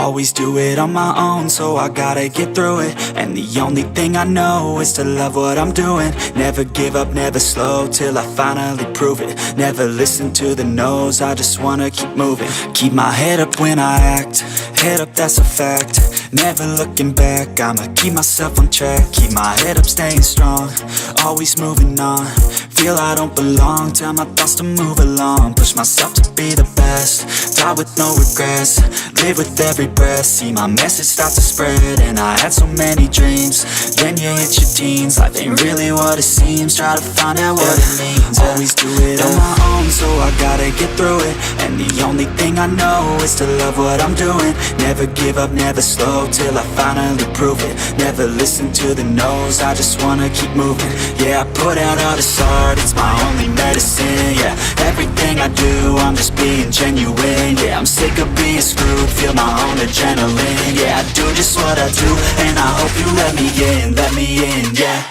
Always do it on my own, so I gotta get through it. And the only thing I know is to love what I'm doing. Never give up, never slow, till I finally prove it. Never listen to the no's, I just wanna keep moving. Keep my head up when I act, head up, that's a fact. Never looking back, I'ma keep myself on track. Keep my head up, staying strong, always moving on. Feel I don't belong, tell my thoughts to move along. Push myself to be the best, die with no regrets. Live with every breath, see my message start to spread. And I had so many dreams, then you hit your teens. Life ain't really what it seems, try to find out what it means. Always do it on my own, so I gotta get through it. And the only thing I know is to love what I'm doing. Never give up, never slow, till I finally prove it. Never listen to the no's, I just wanna keep moving. Yeah, I put out all this art, it's my only medicine. Yeah, everything I do, I'm just being genuine. Yeah, I'm sick of being screwed, feel my own adrenaline. Yeah, I do just what I do, and I hope you let me in, yeah.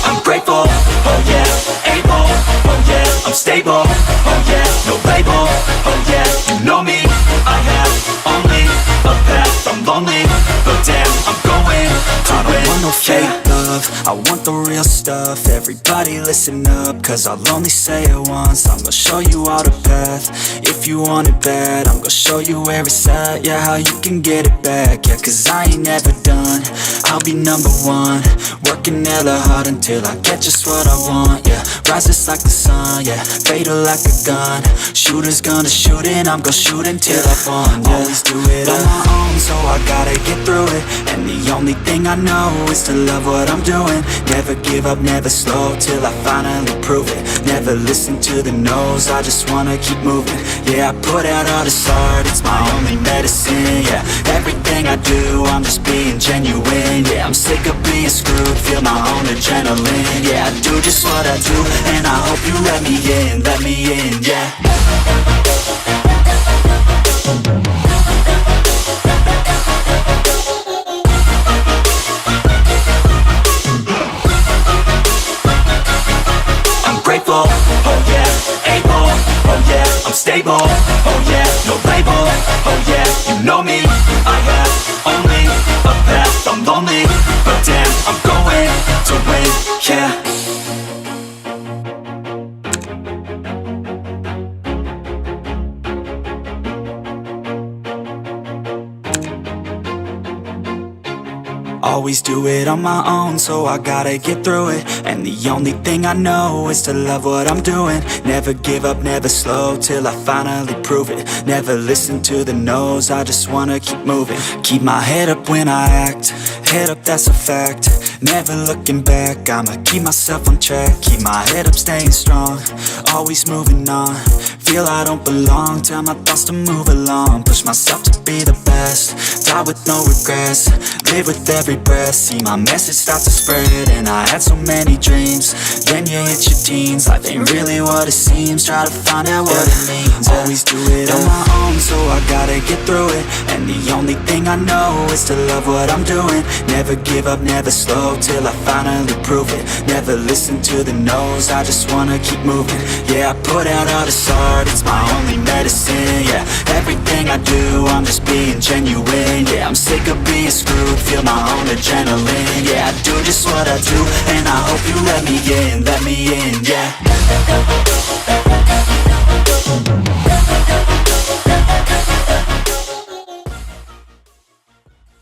I'm grateful, oh yeah, able, oh yeah, I'm stable, oh yeah, no label, oh yeah, you know me, I have only a path, I'm lonely, but damn, I'm going to win. I don't want no fake love, I want the real stuff. Everybody listen up, cause I'll only say it once. I'm gonna show you all the path, if you want it bad. I'm gonna show you where it's at, yeah, how you can get it back. Yeah, cause I ain't never done, I'll be number one. Working hella hard until I get just what I want, yeah. Rises like the sun, yeah, fatal like a gun. Shooters gonna shoot and I'm gonna shoot until I won, yeah. Always do it on my own, so I gotta get through it. And the only thing I know is to love what I'm doing. Never give up, never slow, till I finally prove it. Never listen to the no's, I just wanna keep moving. Yeah, I put out all this art, it's my only medicine. Yeah, everything I do, I'm just being genuine. Yeah, I'm sick of being screwed, feel my own adrenaline. Yeah, I do just what I do, and I hope you let me in, yeah. Grateful, oh yeah, able, oh yeah, I'm stable, oh yeah, no label, oh yeah, you know me, I have only a path, I'm lonely, but damn, I'm going to win, yeah. Always do it on my own, so I gotta get through it. And the only thing I know is to love what I'm doing. Never give up, never slow, till I finally prove it. Never listen to the no's, I just wanna keep moving. Keep my head up when I act, head up, that's a fact. Never looking back, I'ma keep myself on track. Keep my head up, staying strong, always moving on. Feel I don't belong, tell my thoughts to move along. Push myself to be the best, die with no regrets. Live with every breath, see my message start to spread. And I had so many dreams, then you hit your teens. Life ain't really what it seems, try to find out what it means. Always do it on my own, so I gotta get through it. And the only thing I know is to love what I'm doing. Never give up, never slow, till I finally prove it. Never listen to the no's, I just wanna keep moving. Yeah, I put out all this art, it's my only medicine. Yeah, everything I do, I'm just being genuine. Yeah, I'm sick of being screwed, feel my own adrenaline. Yeah, I do just what I do, and I hope you let me in, yeah.